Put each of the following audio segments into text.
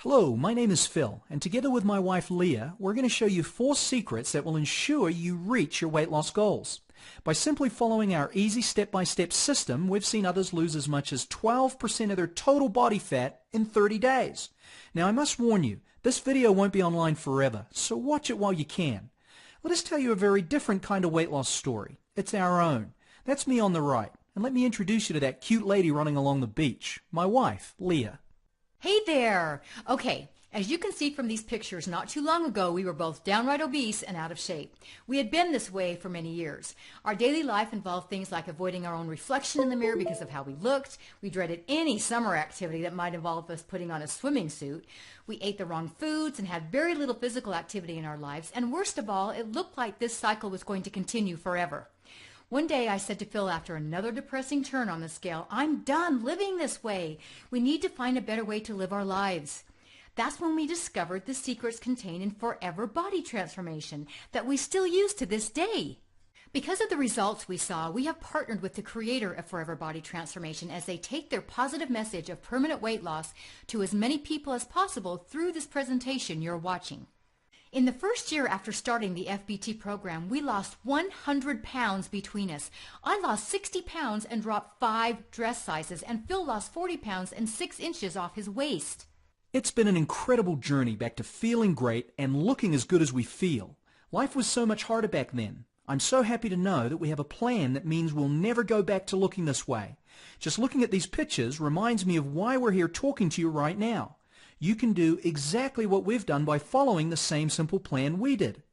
Hello, my name is Phil, and together with my wife Leah, we're going to show you 4 secrets that will ensure you reach your weight loss goals. By simply following our easy step-by-step system, we've seen others lose as much as 12% of their total body fat in 30 days. Now, I must warn you, this video won't be online forever, so watch it while you can. Let us tell you a very different kind of weight loss story. It's our own. That's me on the right, and let me introduce you to that cute lady running along the beach, my wife, Leah. Hey there! Okay, as you can see from these pictures, not too long ago we were both downright obese and out of shape. We had been this way for many years. Our daily life involved things like avoiding our own reflection in the mirror because of how we looked. We dreaded any summer activity that might involve us putting on a swimming suit. We ate the wrong foods and had very little physical activity in our lives. And worst of all, it looked like this cycle was going to continue forever. One day I said to Phil after another depressing turn on the scale, I'm done living this way. We need to find a better way to live our lives. That's when we discovered the secrets contained in Forever Body Transformation that we still use to this day. Because of the results we saw, we have partnered with the creator of Forever Body Transformation as they take their positive message of permanent weight loss to as many people as possible through this presentation you're watching. In the first year after starting the FBT program, we lost 100 pounds between us. I lost 60 pounds and dropped 5 dress sizes, and Phil lost 40 pounds and 6 inches off his waist. It's been an incredible journey back to feeling great and looking as good as we feel. Life was so much harder back then. I'm so happy to know that we have a plan that means we'll never go back to looking this way. Just looking at these pictures reminds me of why we're here talking to you right now. You can do exactly what we've done by following the same simple plan we did.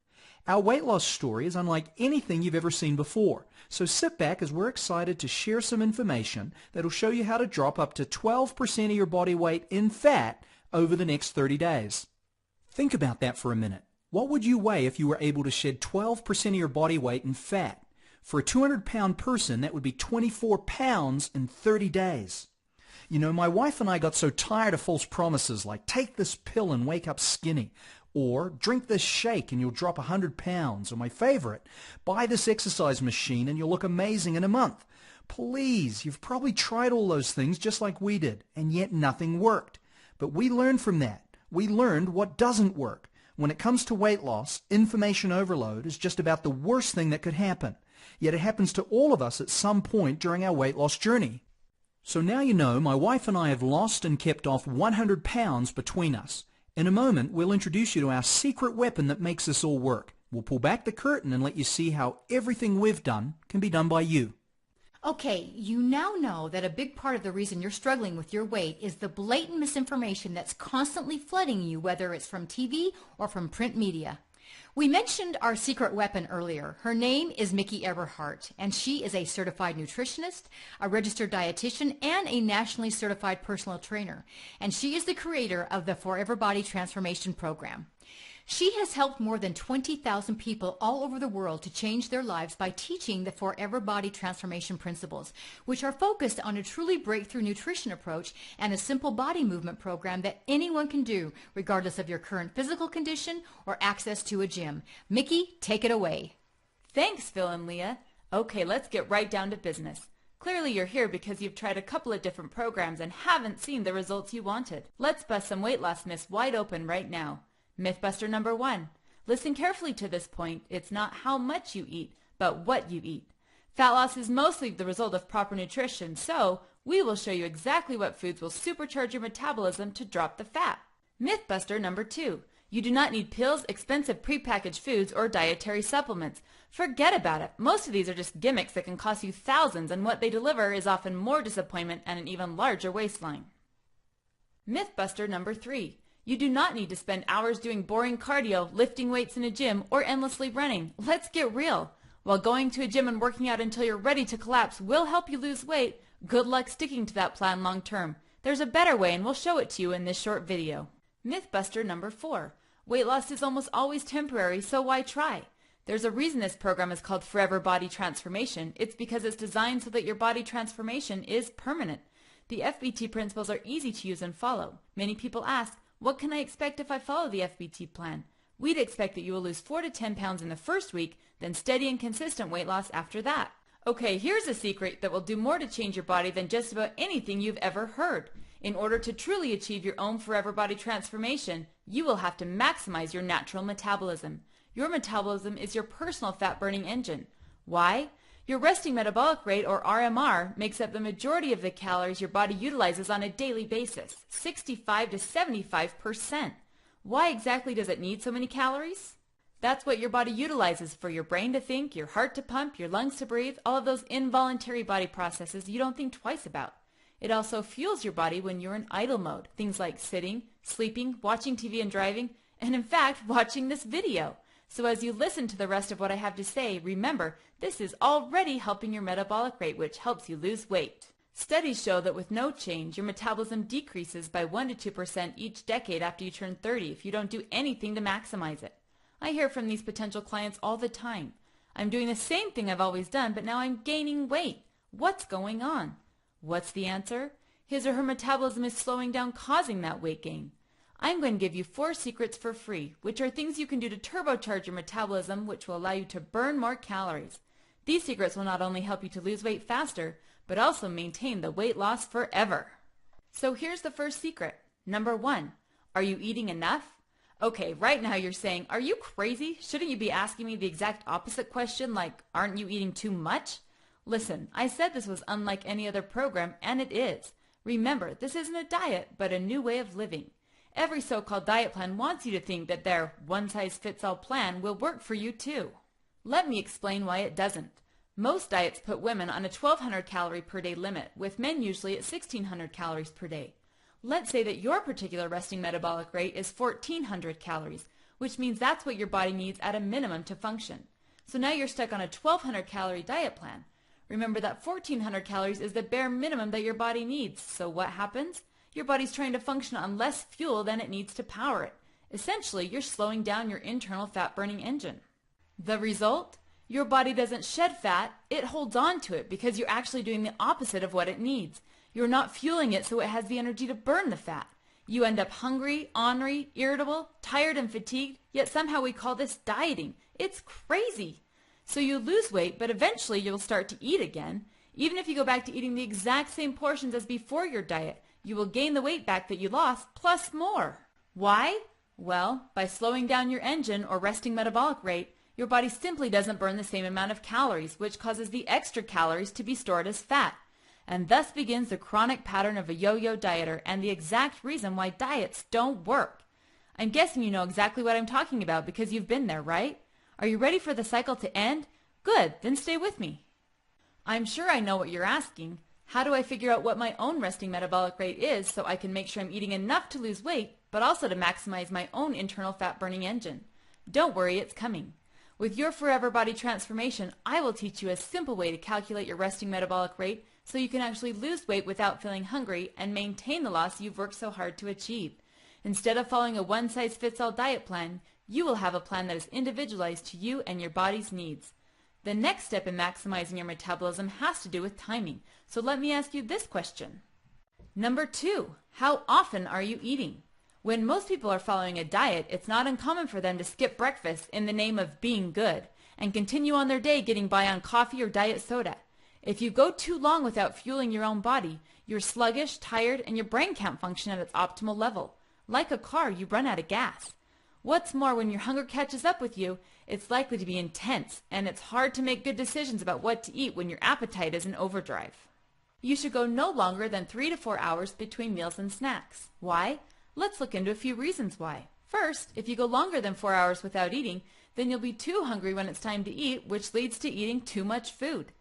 Our weight loss story is unlike anything you've ever seen before, so sit back as we're excited to share some information that'll show you how to drop up to 12% of your body weight in fat over the next 30 days. Think about that for a minute. What would you weigh if you were able to shed 12% of your body weight in fat? For a 200-pound person, that would be 24 pounds in 30 days. You know, my wife and I got so tired of false promises like take this pill and wake up skinny, or drink this shake and you'll drop 100 pounds, or my favorite, buy this exercise machine and you'll look amazing in a month. Please, you've probably tried all those things just like we did, and yet nothing worked. But we learned from that. We learned what doesn't work. When it comes to weight loss, information overload is just about the worst thing that could happen. Yet it happens to all of us at some point during our weight loss journey. So now you know my wife and I have lost and kept off 100 pounds between us. In a moment, we'll introduce you to our secret weapon that makes this all work. We'll pull back the curtain and let you see how everything we've done can be done by you. Okay, you now know that a big part of the reason you're struggling with your weight is the blatant misinformation that's constantly flooding you, whether it's from TV or from print media. We mentioned our secret weapon earlier. Her name is Miki Eberhardt, and she is a certified nutritionist, a registered dietitian, and a nationally certified personal trainer. And she is the creator of the Forever Body Transformation program. She has helped more than 20,000 people all over the world to change their lives by teaching the Forever Body Transformation principles, which are focused on a truly breakthrough nutrition approach and a simple body movement program that anyone can do, regardless of your current physical condition or access to a gym. Miki, take it away. Thanks, Phil and Leah. Okay, let's get right down to business. Clearly you're here because you've tried a couple of different programs and haven't seen the results you wanted. Let's bust some weight loss myths wide open right now. Mythbuster number 1. Listen carefully to this point. It's not how much you eat, but what you eat. Fat loss is mostly the result of proper nutrition, so we will show you exactly what foods will supercharge your metabolism to drop the fat. Mythbuster number 2. You do not need pills, expensive prepackaged foods, or dietary supplements. Forget about it. Most of these are just gimmicks that can cost you thousands, and what they deliver is often more disappointment and an even larger waistline. Mythbuster number 3. You do not need to spend hours doing boring cardio, lifting weights in a gym, or endlessly running. Let's get real. While going to a gym and working out until you're ready to collapse will help you lose weight, good luck sticking to that plan long term. There's a better way and we'll show it to you in this short video. Mythbuster number 4. Weight loss is almost always temporary, so why try? There's a reason this program is called Forever Body Transformation. It's because it's designed so that your body transformation is permanent. The FBT principles are easy to use and follow. Many people ask, what can I expect if I follow the FBT plan? We'd expect that you will lose 4 to 10 pounds in the first week, then steady and consistent weight loss after that. Okay, here's a secret that will do more to change your body than just about anything you've ever heard. In order to truly achieve your own forever body transformation, you will have to maximize your natural metabolism. Your metabolism is your personal fat-burning engine. Why? Your resting metabolic rate, or RMR, makes up the majority of the calories your body utilizes on a daily basis, 65 to 75%. Why exactly does it need so many calories? That's what your body utilizes for your brain to think, your heart to pump, your lungs to breathe, all of those involuntary body processes you don't think twice about. It also fuels your body when you're in idle mode, things like sitting, sleeping, watching TV and driving, and in fact, watching this video. So as you listen to the rest of what I have to say, remember, this is already helping your metabolic rate, which helps you lose weight. Studies show that with no change, your metabolism decreases by 1 to 2% each decade after you turn 30 if you don't do anything to maximize it. I hear from these potential clients all the time. I'm doing the same thing I've always done, but now I'm gaining weight. What's going on? What's the answer? His or her metabolism is slowing down, causing that weight gain. I'm going to give you 4 secrets for free, which are things you can do to turbocharge your metabolism, which will allow you to burn more calories. These secrets will not only help you to lose weight faster, but also maintain the weight loss forever. So here's the first secret. Number 1, are you eating enough? Okay, right now you're saying, are you crazy? Shouldn't you be asking me the exact opposite question, like, aren't you eating too much? Listen, I said this was unlike any other program, and it is. Remember, this isn't a diet, but a new way of living. Every so-called diet plan wants you to think that their one-size-fits-all plan will work for you too. Let me explain why it doesn't. Most diets put women on a 1,200 calorie per day limit, with men usually at 1,600 calories per day. Let's say that your particular resting metabolic rate is 1,400 calories, which means that's what your body needs at a minimum to function. So now you're stuck on a 1,200 calorie diet plan. Remember that 1,400 calories is the bare minimum that your body needs. So what happens? Your body's trying to function on less fuel than it needs to power it. Essentially, you're slowing down your internal fat-burning engine. The result? Your body doesn't shed fat, it holds on to it because you're actually doing the opposite of what it needs. You're not fueling it so it has the energy to burn the fat. You end up hungry, ornery, irritable, tired and fatigued, yet somehow we call this dieting. It's crazy. So you lose weight, but eventually you'll start to eat again. Even if you go back to eating the exact same portions as before your diet, you will gain the weight back that you lost, plus more. Why? Well, by slowing down your engine or resting metabolic rate, your body simply doesn't burn the same amount of calories, which causes the extra calories to be stored as fat. And thus begins the chronic pattern of a yo-yo dieter and the exact reason why diets don't work. I'm guessing you know exactly what I'm talking about because you've been there, right? Are you ready for the cycle to end? Good, then stay with me. I'm sure I know what you're asking. How do I figure out what my own resting metabolic rate is so I can make sure I'm eating enough to lose weight, but also to maximize my own internal fat-burning engine? Don't worry, it's coming. With your Forever Body Transformation, I will teach you a simple way to calculate your resting metabolic rate so you can actually lose weight without feeling hungry and maintain the loss you've worked so hard to achieve. Instead of following a one-size-fits-all diet plan, you will have a plan that is individualized to you and your body's needs. The next step in maximizing your metabolism has to do with timing, so let me ask you this question. Number 2, how often are you eating? When most people are following a diet, it's not uncommon for them to skip breakfast in the name of being good and continue on their day getting by on coffee or diet soda. If you go too long without fueling your own body, you're sluggish, tired, and your brain can't function at its optimal level. Like a car, you run out of gas. What's more, when your hunger catches up with you, it's likely to be intense, and it's hard to make good decisions about what to eat when your appetite is in overdrive. You should go no longer than 3 to 4 hours between meals and snacks. Why? Let's look into a few reasons why. First, if you go longer than 4 hours without eating, then you'll be too hungry when it's time to eat, which leads to eating too much food.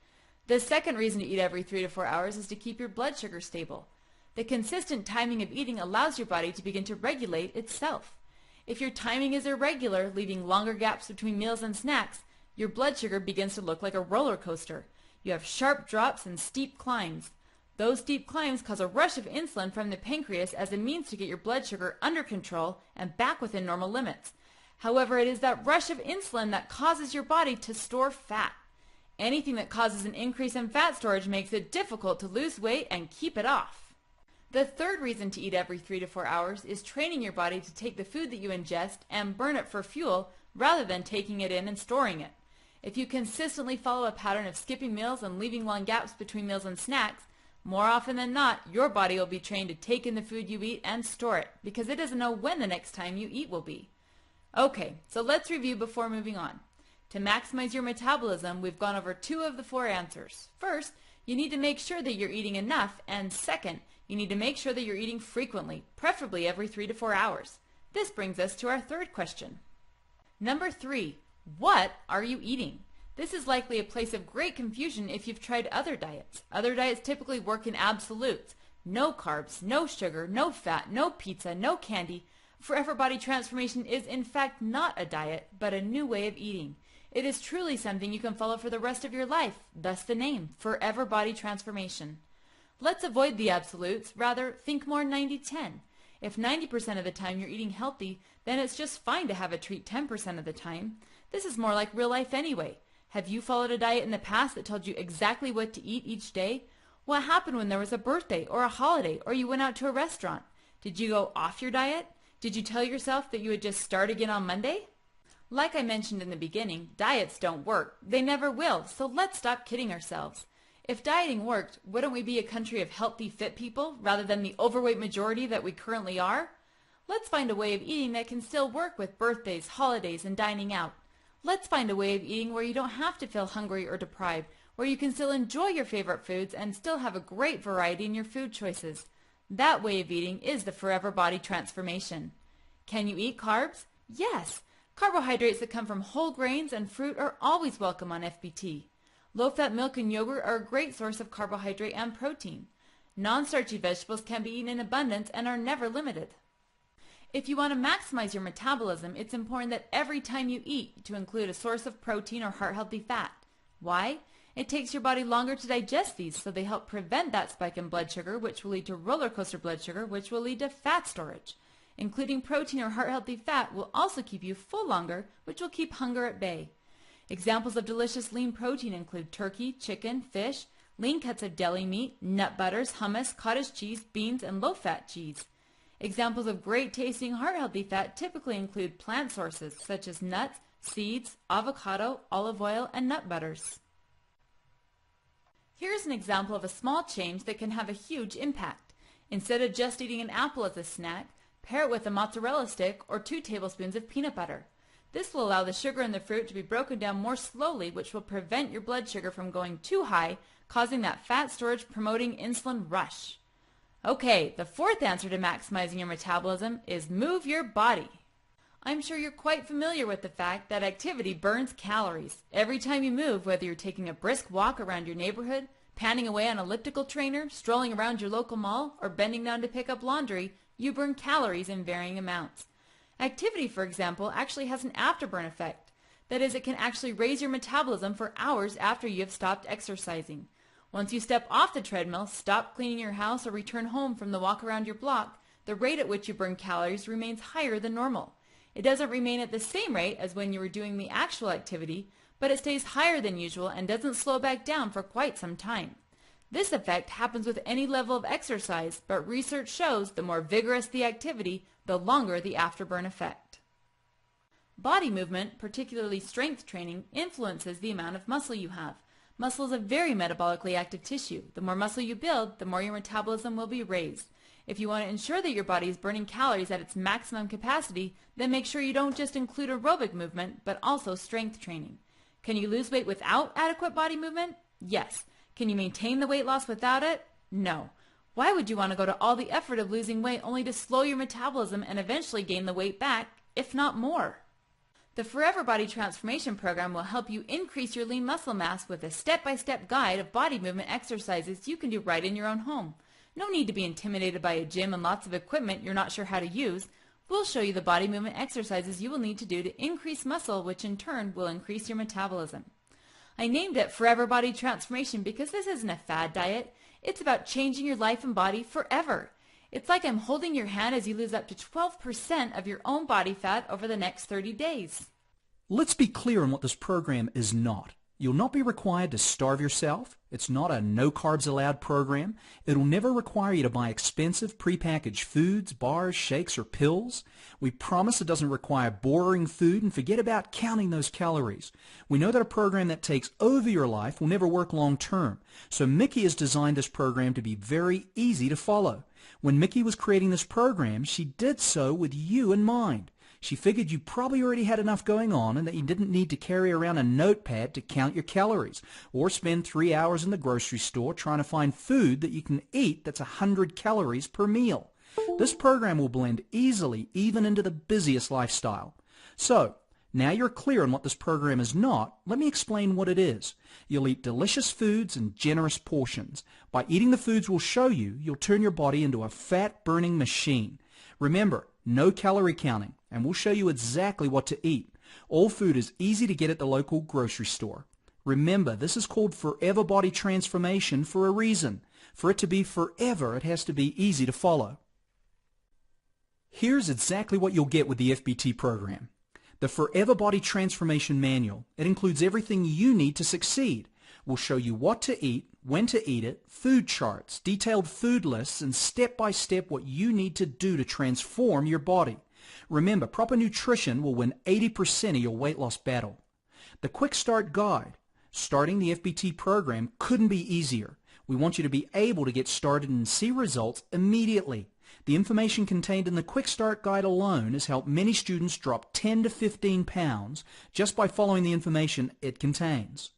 The second reason to eat every 3 to 4 hours is to keep your blood sugar stable. The consistent timing of eating allows your body to begin to regulate itself. If your timing is irregular, leaving longer gaps between meals and snacks, your blood sugar begins to look like a roller coaster. You have sharp drops and steep climbs. Those steep climbs cause a rush of insulin from the pancreas as a means to get your blood sugar under control and back within normal limits. However, it is that rush of insulin that causes your body to store fat. Anything that causes an increase in fat storage makes it difficult to lose weight and keep it off. The third reason to eat every 3 to 4 hours is training your body to take the food that you ingest and burn it for fuel rather than taking it in and storing it. If you consistently follow a pattern of skipping meals and leaving long gaps between meals and snacks, More often than not, your body will be trained to take in the food you eat and store it because it doesn't know when the next time you eat will be. Okay, so let's review before moving on. To maximize your metabolism, we've gone over 2 of the 4 answers. First, you need to make sure that you're eating enough, and second, you need to make sure that you're eating frequently, preferably every 3 to 4 hours. This brings us to our third question. Number 3, what are you eating? This is likely a place of great confusion if you've tried other diets. Other diets typically work in absolutes. No carbs, no sugar, no fat, no pizza, no candy. Forever Body Transformation is in fact not a diet, but a new way of eating. It is truly something you can follow for the rest of your life, thus the name, Forever Body Transformation. Let's avoid the absolutes, rather think more 90-10. If 90% of the time you're eating healthy, then it's just fine to have a treat 10% of the time. This is more like real life anyway. Have you followed a diet in the past that told you exactly what to eat each day? What happened when there was a birthday or a holiday or you went out to a restaurant? Did you go off your diet? Did you tell yourself that you would just start again on Monday? Like I mentioned in the beginning, diets don't work. They never will, so let's stop kidding ourselves. If dieting worked, wouldn't we be a country of healthy, fit people rather than the overweight majority that we currently are? Let's find a way of eating that can still work with birthdays, holidays, and dining out. Let's find a way of eating where you don't have to feel hungry or deprived, where you can still enjoy your favorite foods and still have a great variety in your food choices. That way of eating is the Forever Body Transformation. Can you eat carbs? Yes. Carbohydrates that come from whole grains and fruit are always welcome on FBT. Low-fat milk and yogurt are a great source of carbohydrate and protein. Non-starchy vegetables can be eaten in abundance and are never limited. If you want to maximize your metabolism, it's important that every time you eat to include a source of protein or heart-healthy fat. Why? It takes your body longer to digest these, so they help prevent that spike in blood sugar, which will lead to roller coaster blood sugar, which will lead to fat storage. Including protein or heart-healthy fat will also keep you full longer, which will keep hunger at bay. Examples of delicious lean protein include turkey, chicken, fish, lean cuts of deli meat, nut butters, hummus, cottage cheese, beans, and low-fat cheese. Examples of great tasting heart-healthy fat typically include plant sources such as nuts, seeds, avocado, olive oil, and nut butters. Here's an example of a small change that can have a huge impact. Instead of just eating an apple as a snack, pair it with a mozzarella stick or 2 tablespoons of peanut butter. This will allow the sugar in the fruit to be broken down more slowly, which will prevent your blood sugar from going too high, causing that fat storage promoting insulin rush. Okay, the fourth answer to maximizing your metabolism is move your body. I'm sure you're quite familiar with the fact that activity burns calories. Every time you move, whether you're taking a brisk walk around your neighborhood, panning away on an elliptical trainer, strolling around your local mall, or bending down to pick up laundry, you burn calories in varying amounts. Activity, for example, actually has an afterburn effect. That is, it can actually raise your metabolism for hours after you have stopped exercising. Once you step off the treadmill, stop cleaning your house, or return home from the walk around your block, the rate at which you burn calories remains higher than normal. It doesn't remain at the same rate as when you were doing the actual activity, but it stays higher than usual and doesn't slow back down for quite some time. This effect happens with any level of exercise, but research shows the more vigorous the activity, the longer the afterburn effect. Body movement, particularly strength training, influences the amount of muscle you have. Muscle is a very metabolically active tissue. The more muscle you build, the more your metabolism will be raised. If you want to ensure that your body is burning calories at its maximum capacity, then make sure you don't just include aerobic movement, but also strength training. Can you lose weight without adequate body movement? Yes. Can you maintain the weight loss without it? No. Why would you want to go to all the effort of losing weight only to slow your metabolism and eventually gain the weight back, if not more? The Forever Body Transformation Program will help you increase your lean muscle mass with a step-by-step guide of body movement exercises you can do right in your own home. No need to be intimidated by a gym and lots of equipment you're not sure how to use. We'll show you the body movement exercises you will need to do to increase muscle, which in turn will increase your metabolism. I named it Forever Body Transformation because this isn't a fad diet. It's about changing your life and body forever. It's like I'm holding your hand as you lose up to 12% of your own body fat over the next 30 days. Let's be clear on what this program is not. You'll not be required to starve yourself. It's not a no carbs allowed program. It'll never require you to buy expensive prepackaged foods, bars, shakes, or pills. We promise it doesn't require boring food, and forget about counting those calories. We know that a program that takes over your life will never work long term. So Mickey has designed this program to be very easy to follow. When Mickey was creating this program, she did so with you in mind. She figured you probably already had enough going on and that you didn't need to carry around a notepad to count your calories or spend 3 hours in the grocery store trying to find food that you can eat that's 100 calories per meal. This program will blend easily even into the busiest lifestyle. So, now you're clear on what this program is not, let me explain what it is. You'll eat delicious foods in generous portions. By eating the foods we'll show you, you'll turn your body into a fat-burning machine. Remember, no calorie counting, and we'll show you exactly what to eat. All food is easy to get at the local grocery store. Remember, this is called Forever Body Transformation for a reason. For it to be forever, it has to be easy to follow. Here's exactly what you'll get with the FBT program. The Forever Body Transformation Manual. It includes everything you need to succeed. We'll show you what to eat, when to eat it, food charts, detailed food lists, and step-by-step what you need to do to transform your body. Remember, proper nutrition will win 80% of your weight loss battle. The Quick Start Guide. Starting the FBT program couldn't be easier. We want you to be able to get started and see results immediately. The information contained in the Quick Start Guide alone has helped many students drop 10 to 15 pounds just by following the information it contains.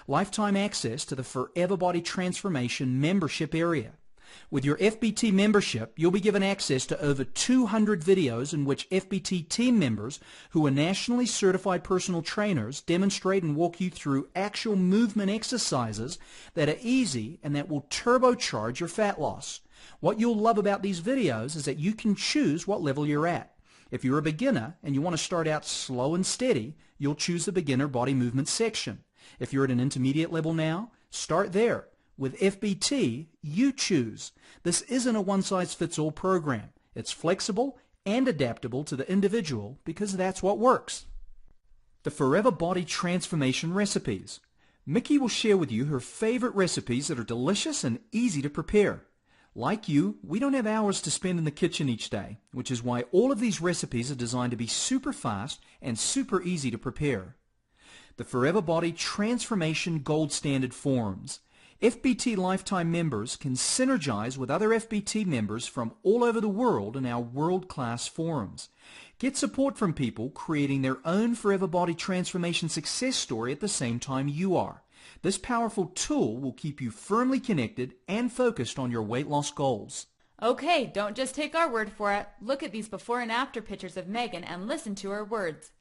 Lifetime access to the Forever Body Transformation membership area. With your FBT membership, you'll be given access to over 200 videos in which FBT team members who are nationally certified personal trainers demonstrate and walk you through actual movement exercises that are easy and that will turbocharge your fat loss. What you'll love about these videos is that you can choose what level you're at. If you're a beginner and you want to start out slow and steady, you'll choose the beginner body movement section. If you're at an intermediate level now, start there. With FBT, you choose. This isn't a one-size-fits-all program. It's flexible and adaptable to the individual because that's what works. The Forever Body Transformation Recipes. Mickey will share with you her favorite recipes that are delicious and easy to prepare. Like you, we don't have hours to spend in the kitchen each day, which is why all of these recipes are designed to be super fast and super easy to prepare. The Forever Body Transformation Gold Standard Forums. FBT Lifetime members can synergize with other FBT members from all over the world in our world-class forums. Get support from people creating their own Forever Body Transformation success story at the same time you are. This powerful tool will keep you firmly connected and focused on your weight loss goals. Okay, don't just take our word for it. Look at these before and after pictures of Megan and listen to her words.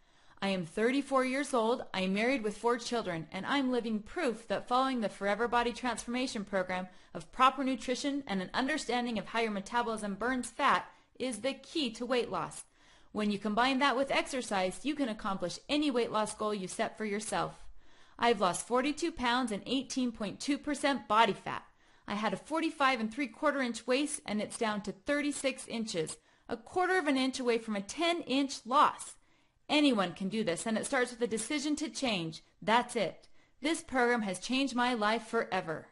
I am 34 years old, I am married with 4 children, and I'm living proof that following the Forever Body Transformation program of proper nutrition and an understanding of how your metabolism burns fat is the key to weight loss. When you combine that with exercise, you can accomplish any weight loss goal you set for yourself. I've lost 42 pounds and 18.2% body fat. I had a 45 3/4 inch waist and it's down to 36 inches, a quarter of an inch away from a 10-inch loss. Anyone can do this, and it starts with a decision to change. That's it. This program has changed my life forever.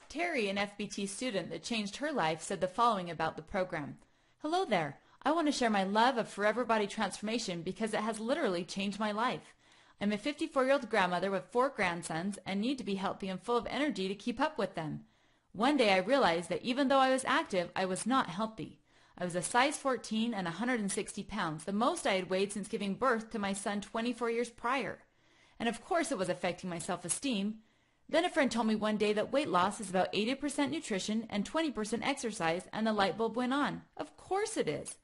Terry, an FBT student that changed her life, said the following about the program. Hello there. I want to share my love of Forever Body Transformation because it has literally changed my life. I'm a 54-year-old grandmother with 4 grandsons and need to be healthy and full of energy to keep up with them. One day I realized that even though I was active, I was not healthy. I was a size 14 and 160 pounds, the most I had weighed since giving birth to my son 24 years prior. And of course it was affecting my self-esteem. Then a friend told me one day that weight loss is about 80% nutrition and 20% exercise, and the light bulb went on. Of course it is.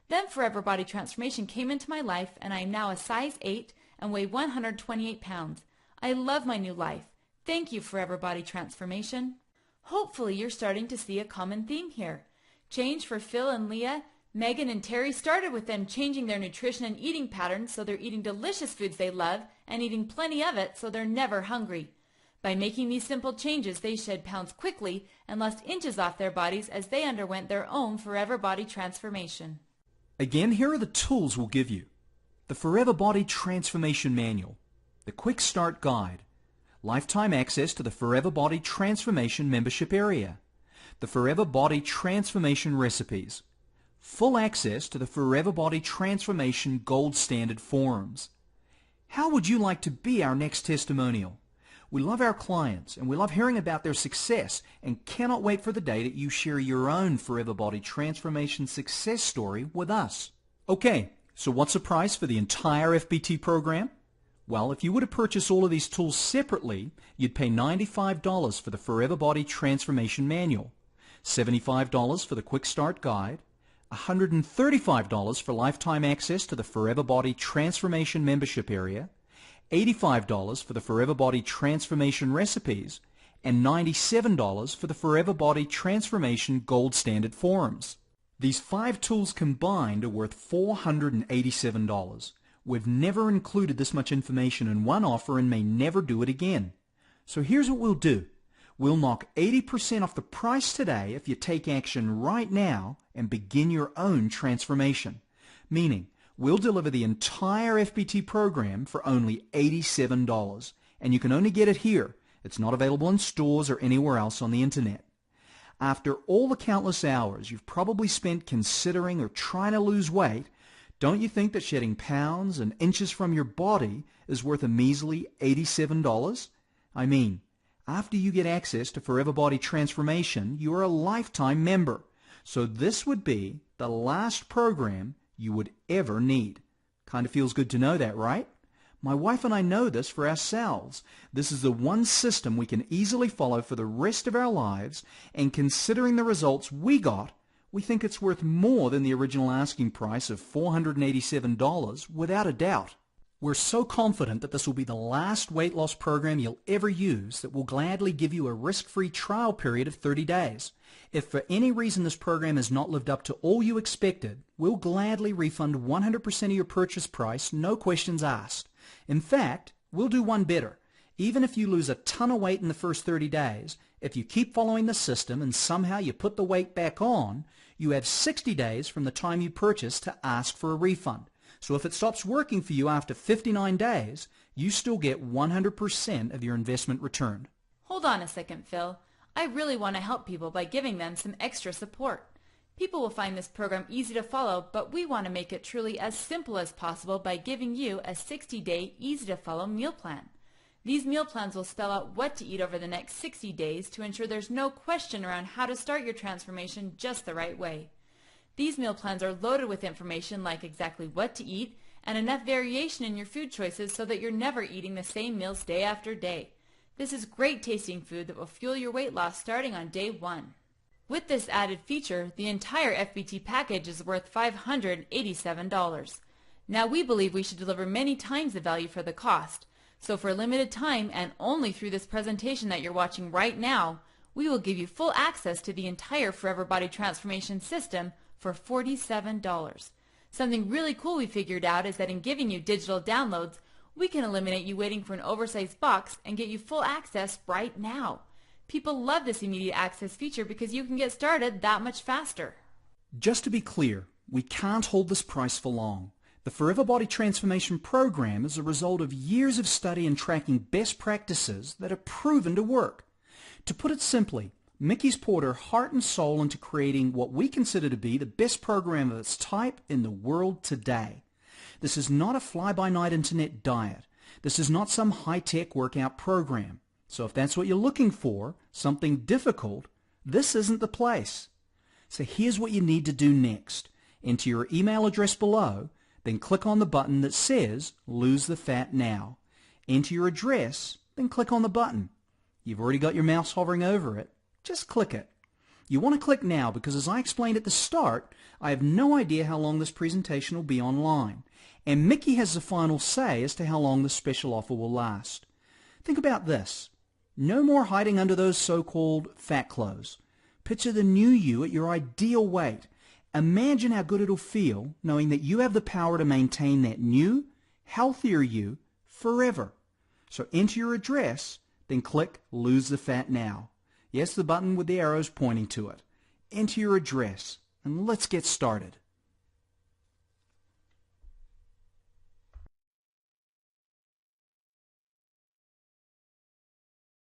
Then Forever Body Transformation came into my life, and I am now a size 8 and weigh 128 pounds. I love my new life. Thank you, Forever Body Transformation. Hopefully you're starting to see a common theme here. Change for Phil and Leah. Megan and Terry started with them changing their nutrition and eating patterns so they're eating delicious foods they love and eating plenty of it so they're never hungry. By making these simple changes, they shed pounds quickly and lost inches off their bodies as they underwent their own Forever Body Transformation. Again, here are the tools we'll give you. The Forever Body Transformation Manual, the Quick Start Guide, lifetime access to the Forever Body Transformation membership area, the Forever Body Transformation recipes, full access to the Forever Body Transformation Gold Standard forums. How would you like to be our next testimonial? We love our clients and we love hearing about their success and cannot wait for the day that you share your own Forever Body Transformation success story with us. Okay, so what's the price for the entire FBT program? Well, if you were to purchase all of these tools separately, you'd pay $95 for the Forever Body Transformation Manual, $75 for the Quick Start Guide, $135 for lifetime access to the Forever Body Transformation membership area, $85 for the Forever Body Transformation recipes, and $97 for the Forever Body Transformation Gold Standard forums. These 5 tools combined are worth $487. We've never included this much information in one offer and may never do it again. So here's what we'll do. We'll knock 80% off the price today if you take action right now and begin your own transformation. Meaning, we'll deliver the entire FBT program for only $87. And you can only get it here. It's not available in stores or anywhere else on the internet. After all the countless hours you've probably spent considering or trying to lose weight, don't you think that shedding pounds and inches from your body is worth a measly $87? I mean, after you get access to Forever Body Transformation, you are a lifetime member. So this would be the last program you would ever need. Kind of feels good to know that, right? My wife and I know this for ourselves. This is the one system we can easily follow for the rest of our lives, and considering the results we got, we think it's worth more than the original asking price of $487 without a doubt. We're so confident that this will be the last weight loss program you'll ever use that we'll gladly give you a risk-free trial period of 30 days. If for any reason this program has not lived up to all you expected, we'll gladly refund 100% of your purchase price, no questions asked. In fact, we'll do one better. Even if you lose a ton of weight in the first 30 days, if you keep following the system and somehow you put the weight back on, you have 60 days from the time you purchase to ask for a refund. So if it stops working for you after 59 days, you still get 100% of your investment returned. Hold on a second, Phil. I really want to help people by giving them some extra support. People will find this program easy to follow, but we want to make it truly as simple as possible by giving you a 60-day easy-to-follow meal plan. These meal plans will spell out what to eat over the next 60 days to ensure there's no question around how to start your transformation just the right way. These meal plans are loaded with information like exactly what to eat and enough variation in your food choices so that you're never eating the same meals day after day. This is great tasting food that will fuel your weight loss starting on day 1. With this added feature, the entire FBT package is worth $587. Now we believe we should deliver many times the value for the cost. So for a limited time and only through this presentation that you're watching right now, we will give you full access to the entire Forever Body Transformation system for $47. Something really cool we figured out is that in giving you digital downloads, we can eliminate you waiting for an oversized box and get you full access right now. People love this immediate access feature because you can get started that much faster. Just to be clear, we can't hold this price for long. The Forever Body Transformation Program is a result of years of study and tracking best practices that are proven to work. To put it simply, Mickey's poured her heart and soul into creating what we consider to be the best program of its type in the world today. This is not a fly-by-night internet diet. This is not some high-tech workout program. So if that's what you're looking for, something difficult, this isn't the place. So here's what you need to do next. Enter your email address below, then click on the button that says Lose the Fat Now. Enter your address, then click on the button. You've already got your mouse hovering over it. Just click it. You want to click now because, as I explained at the start, I have no idea how long this presentation will be online. And Mickey has the final say as to how long the special offer will last. Think about this. No more hiding under those so-called fat clothes. Picture the new you at your ideal weight. Imagine how good it'll feel knowing that you have the power to maintain that new, healthier you forever. So enter your address, then click Lose the Fat Now. Yes, the button with the arrows pointing to it. Enter your address, and let's get started.